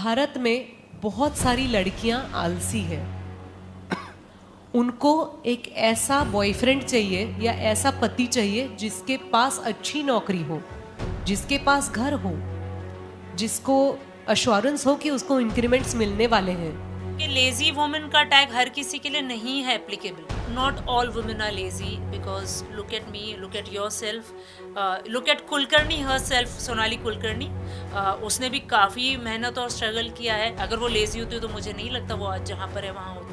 भारत में बहुत सारी लड़कियां आलसी हैं। उनको एक ऐसा बॉयफ्रेंड चाहिए या ऐसा पति चाहिए जिसके पास अच्छी नौकरी हो, जिसके पास घर हो, जिसको अश्योरेंस हो कि उसको इंक्रीमेंट्स मिलने वाले हैं। कि लेजी वुमेन का टैग हर किसी के लिए नहीं है applicable. Not all women are lazy because look at me, look at yourself, look at Kulkarni herself, Sonali Kulkarni. उसने भी काफ़ी मेहनत और स्ट्रगल किया है. अगर वो लेजी होती तो मुझे नहीं लगता वो आज जहाँ पर है वहाँ होती.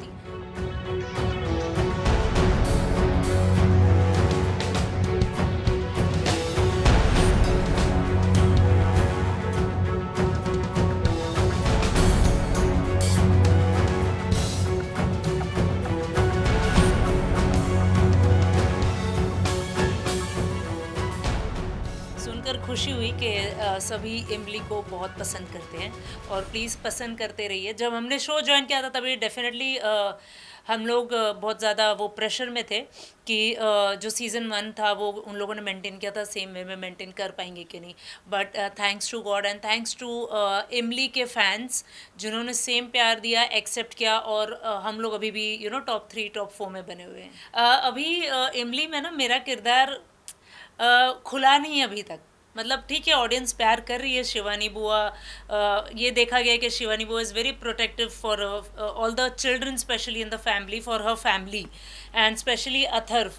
सुनकर खुशी हुई कि सभी इमली को बहुत पसंद करते हैं और प्लीज़ पसंद करते रहिए. जब हमने शो ज्वाइन किया था तभी डेफिनेटली हम लोग बहुत ज़्यादा वो प्रेशर में थे कि जो सीज़न 1 था वो उन लोगों ने मेंटेन किया था, सेम वे में मेंटेन कर पाएंगे कि नहीं. But thanks to God and thanks to Imli के फैंस जिन्होंने सेम प्यार दिया, एक्सेप्ट किया और हम लोग अभी भी टॉप 3 टॉप 4 में बने हुए हैं. अभी इमली में ना मेरा किरदार खुला नहीं है अभी तक. मतलब ठीक है, ऑडियंस प्यार कर रही है. शिवानी बुआ, ये देखा गया है कि शिवानी बुआ is very protective for all the children, specially in the family, for her family and specially Atharva.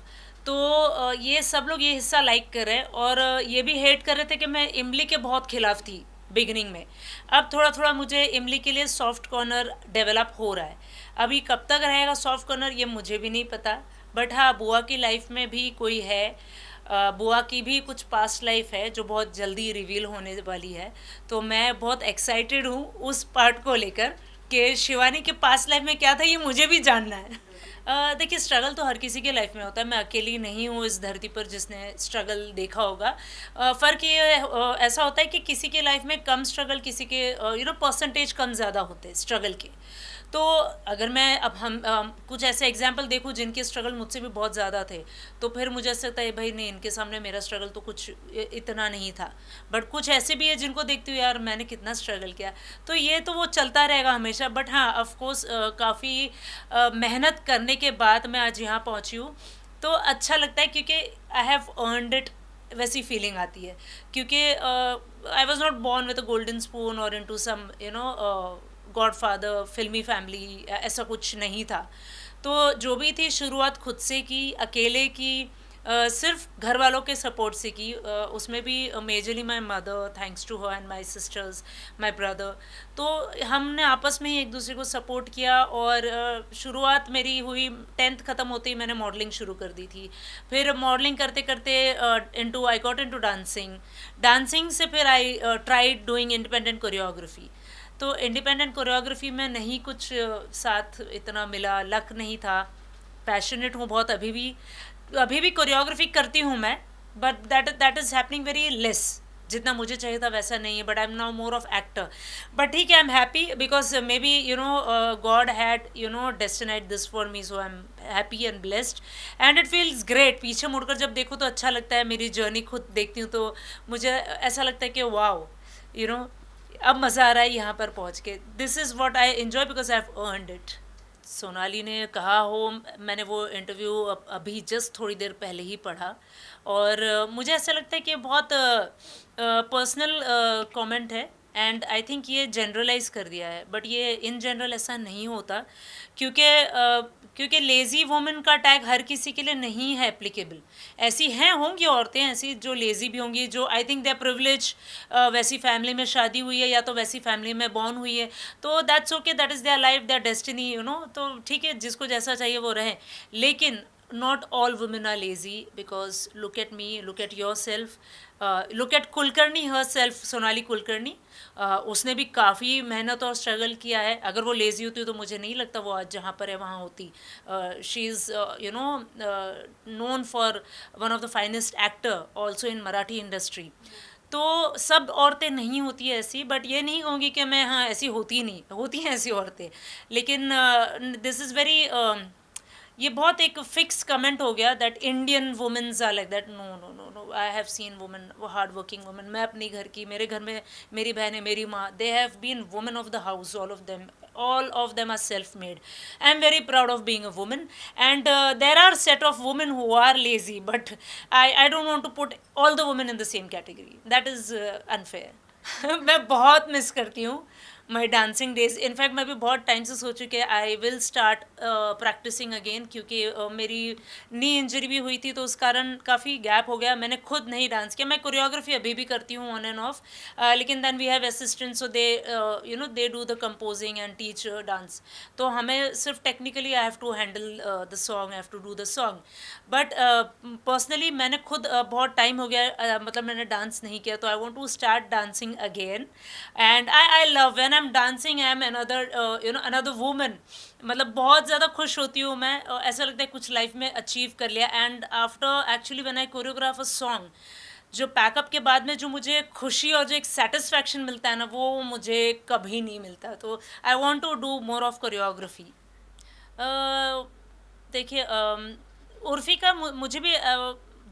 तो ये सब लोग ये हिस्सा लाइक कर रहे हैं और ये भी हेट कर रहे थे कि मैं इमली के बहुत खिलाफ थी बिगिनिंग में. अब थोड़ा थोड़ा मुझे इमली के लिए सॉफ्ट कॉर्नर डेवलप हो रहा है. अभी कब तक रहेगा सॉफ्ट कॉर्नर ये मुझे भी नहीं पता. बट हाँ, बुआ की लाइफ में भी कोई है. बुआ की भी कुछ पास्ट लाइफ है जो बहुत जल्दी रिवील होने वाली है. तो मैं बहुत एक्साइटेड हूँ उस पार्ट को लेकर कि शिवानी के पास्ट लाइफ में क्या था ये मुझे भी जानना है. देखिए, स्ट्रगल तो हर किसी के लाइफ में होता है. मैं अकेली नहीं हूँ इस धरती पर जिसने स्ट्रगल देखा होगा. फ़र्क ये ऐसा होता है कि किसी के लाइफ में कम स्ट्रगल, किसी के परसेंटेज कम ज़्यादा होते हैं स्ट्रगल के. तो अगर मैं अब हम कुछ ऐसे एग्जाम्पल देखूँ जिनके स्ट्रगल मुझसे भी बहुत ज़्यादा थे तो फिर मुझे ऐसा लगता है भाई नहीं, इनके सामने मेरा स्ट्रगल तो कुछ इतना नहीं था. बट कुछ ऐसे भी है जिनको देखती हूँ यार मैंने कितना स्ट्रगल किया. तो ये तो वो चलता रहेगा हमेशा. बट हाँ, ऑफकोर्स काफ़ी मेहनत करने के बाद मैं आज यहाँ पहुँची हूँ. तो अच्छा लगता है क्योंकि आई हैव अर्नड इट. वैसी फीलिंग आती है क्योंकि I was not born with a golden spoon और इनटू सम गॉडफादर फिल्मी फैमिली. ऐसा कुछ नहीं था. तो जो भी थी शुरुआत खुद से की, अकेले की, सिर्फ घर वालों के सपोर्ट से की. उसमें भी majorly my mother, thanks to her and my sisters, my brother. तो हमने आपस में ही एक दूसरे को सपोर्ट किया और शुरुआत मेरी हुई 10th ख़त्म होते ही मैंने मॉडलिंग शुरू कर दी थी. फिर मॉडलिंग करते करते I got into dancing. Dancing से फिर I tried doing independent choreography. तो इंडिपेंडेंट कोरियोग्राफी में नहीं कुछ साथ इतना मिला, लक नहीं था. पैशनेट हूँ बहुत अभी भी कोरियोग्राफी करती हूँ मैं. But that is happening very less. जितना मुझे चाहिए था वैसा नहीं है. But I am now more of actor. But ठीक है, I am happy because may be God had destined this for me. So I am happy and blessed and it feels great. पीछे मुड़कर जब देखो तो अच्छा लगता है. मेरी जर्नी खुद देखती हूँ तो मुझे ऐसा लगता है कि वाओ, यू नो अब मज़ा आ रहा है यहाँ पर पहुँच के. This is what I enjoy because I have earned it. Sonali ने कहा हो, मैंने वो इंटरव्यू अभी जस्ट थोड़ी देर पहले ही पढ़ा और मुझे ऐसा लगता है कि बहुत पर्सनल कमेंट है एंड आई थिंक ये जनरलाइज कर दिया है. बट ये इन जनरल ऐसा नहीं होता क्योंकि लेज़ी वुमेन का टैग हर किसी के लिए नहीं है एप्लीकेबल. ऐसी हैं, होंगी औरतें ऐसी जो लेज़ी भी होंगी, जो I think they are privilege, वैसी फैमिली में शादी हुई है या तो वैसी फैमिली में बॉर्न हुई है. तो that's okay, that is their life, their destiny. तो ठीक है, जिसको जैसा चाहिए वो रहे. लेकिन not all women are lazy because look at me, look at yourself, look at Kulkarni herself, Sonali Kulkarni. उसने भी काफ़ी मेहनत और स्ट्रगल किया है. अगर वो लेज़ी होती तो मुझे नहीं लगता वो आज जहाँ पर है वहाँ होती. She is known for one of the finest actor also in Marathi industry. तो सब औरतें नहीं होती है ऐसी. बट ये नहीं कहूँगी कि मैं हाँ ऐसी होती नहीं, होती हैं ऐसी औरतें. लेकिन दिस इज़ वेरी ये बहुत एक फिक्स कमेंट हो गया that Indian womens are like that. No no no no, I have seen women, hard working women. मैं अपनी घर की, मेरे घर में मेरी बहनें, मेरी माँ, they have been women of the house, all of them are self-made. I'm very proud of being a woman, and there are set of women who are lazy, but I don't want to put all the women in the same category. That is unfair. मैं बहुत miss करती हूँ माई dancing days. In fact मैं भी बहुत time से सोच चुकी है I will start practising again, क्योंकि मेरी नी इंजरी भी हुई थी तो उस कारण काफ़ी गैप हो गया. मैंने खुद नहीं डांस किया. मैं कोरियोग्राफी अभी भी करती हूँ ऑन एंड ऑफ, लेकिन then we have assistant, so they they do the composing and teach dance. तो हमें सिर्फ technically I have to handle the song, I have to do the song. But personally मैंने खुद बहुत time हो गया, मतलब मैंने डांस नहीं किया, तो I want to start dancing again. And I love when I am dancing, I am another woman. मतलब बहुत ज़्यादा खुश होती हूँ मैं, ऐसा लगता है कुछ लाइफ में अचीव कर लिया. And after actually when I choreograph a song, जो पैकअप के बाद में जो मुझे खुशी और जो एक सेटिस्फैक्शन मिलता है ना, वो मुझे कभी नहीं मिलता. तो I want to do more of choreography. देखिए उर्फी का मुझे भी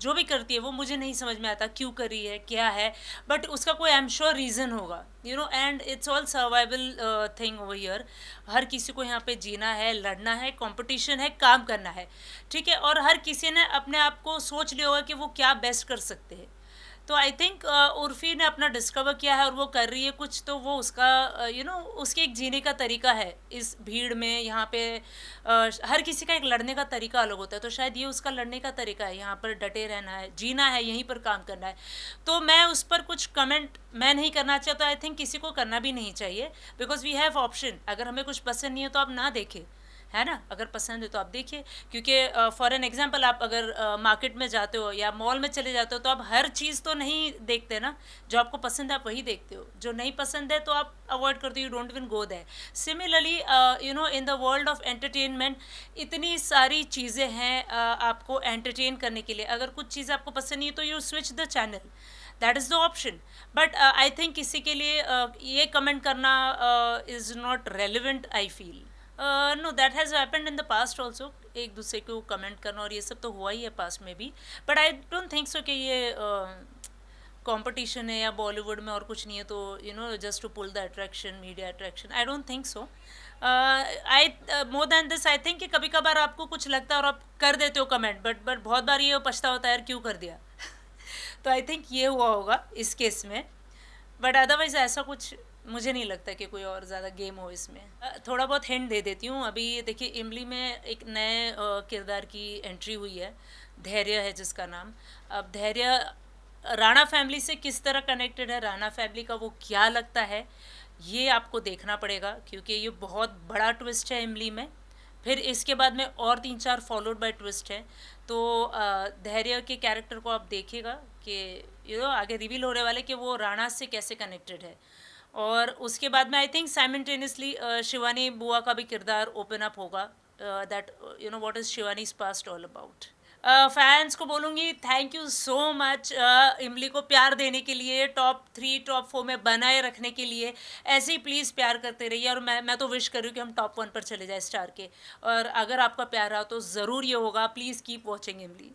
जो भी करती है वो मुझे नहीं समझ में आता क्यों कर रही है, क्या है, बट उसका कोई आई एम श्योर रीज़न होगा, and it's all survival thing over here. हर किसी को यहाँ पे जीना है, लड़ना है, कंपटीशन है, काम करना है, ठीक है. और हर किसी ने अपने आप को सोच लिया होगा कि वो क्या बेस्ट कर सकते हैं. तो आई थिंक उर्फी ने अपना डिस्कवर किया है और वो कर रही है कुछ, तो वो उसका उसके एक जीने का तरीका है इस भीड़ में. यहाँ पे हर किसी का एक लड़ने का तरीका अलग होता है, तो शायद ये उसका लड़ने का तरीका है. यहाँ पर डटे रहना है, जीना है, यहीं पर काम करना है. तो मैं उस पर कुछ कमेंट मैं नहीं करना चाहता. आई थिंक किसी को करना भी नहीं चाहिए, बिकॉज वी हैव ऑप्शन. अगर हमें कुछ पसंद नहीं है तो आप ना देखें, है ना. अगर पसंद है तो आप देखिए, क्योंकि फॉर एन एग्जांपल आप अगर मार्केट में जाते हो या मॉल में चले जाते हो तो आप हर चीज़ तो नहीं देखते ना. जो आपको पसंद है आप वही देखते हो, जो नहीं पसंद है तो आप अवॉइड करते हो, you don't even go there. Similarly in the world of entertainment इतनी सारी चीज़ें हैं आपको एंटरटेन करने के लिए. अगर कुछ चीज़ आपको पसंद नहीं है तो you switch the channel, that is the option. But I think किसी के लिए ये कमेंट करना is not relevant, I feel. No, that has happened in the past also. एक दूसरे को कमेंट करना और ये सब तो हुआ ही है पास्ट में भी. बट आई डोंट थिंक सो कि ये कंपटीशन है या बॉलीवुड में और कुछ नहीं है, तो just to pull the attraction, media attraction. I don't think so. I more than this I think कि कभी कभार आपको कुछ लगता है और आप कर देते हो कमेंट, बट बहुत बार ये पछता होता है यार क्यों कर दिया. तो आई थिंक ये हुआ होगा इस केस में. बट अदरवाइज ऐसा कुछ मुझे नहीं लगता कि कोई और ज़्यादा गेम हो इसमें. थोड़ा बहुत हिंट दे देती हूँ. अभी देखिए इमली में एक नए किरदार की एंट्री हुई है, धैर्य है जिसका नाम. अब धैर्य राणा फैमिली से किस तरह कनेक्टेड है, राणा फैमिली का वो क्या लगता है, ये आपको देखना पड़ेगा, क्योंकि ये बहुत बड़ा ट्विस्ट है इमली में. फिर इसके बाद में और 3-4 फॉलोड बाय ट्विस्ट है. तो धैर्य के कैरेक्टर को आप देखिएगा कि आगे रिवील होने वाले कि वो राणा से कैसे कनेक्टेड है. और उसके बाद में आई थिंक साइमल्टेनियसली शिवानी बुआ का भी किरदार ओपन अप होगा, that what is Shivani's past all about. Fans को बोलूँगी थैंक यू सो मच इमली को प्यार देने के लिए, टॉप 3 टॉप 4 में बनाए रखने के लिए. ऐसे ही प्लीज़ प्यार करते रहिए. और मैं तो विश कर रही हूँ कि हम टॉप 1 पर चले जाए स्टार के. और अगर आपका प्यार रहा तो ज़रूर ये होगा. प्लीज़ कीप वॉचिंग इमली.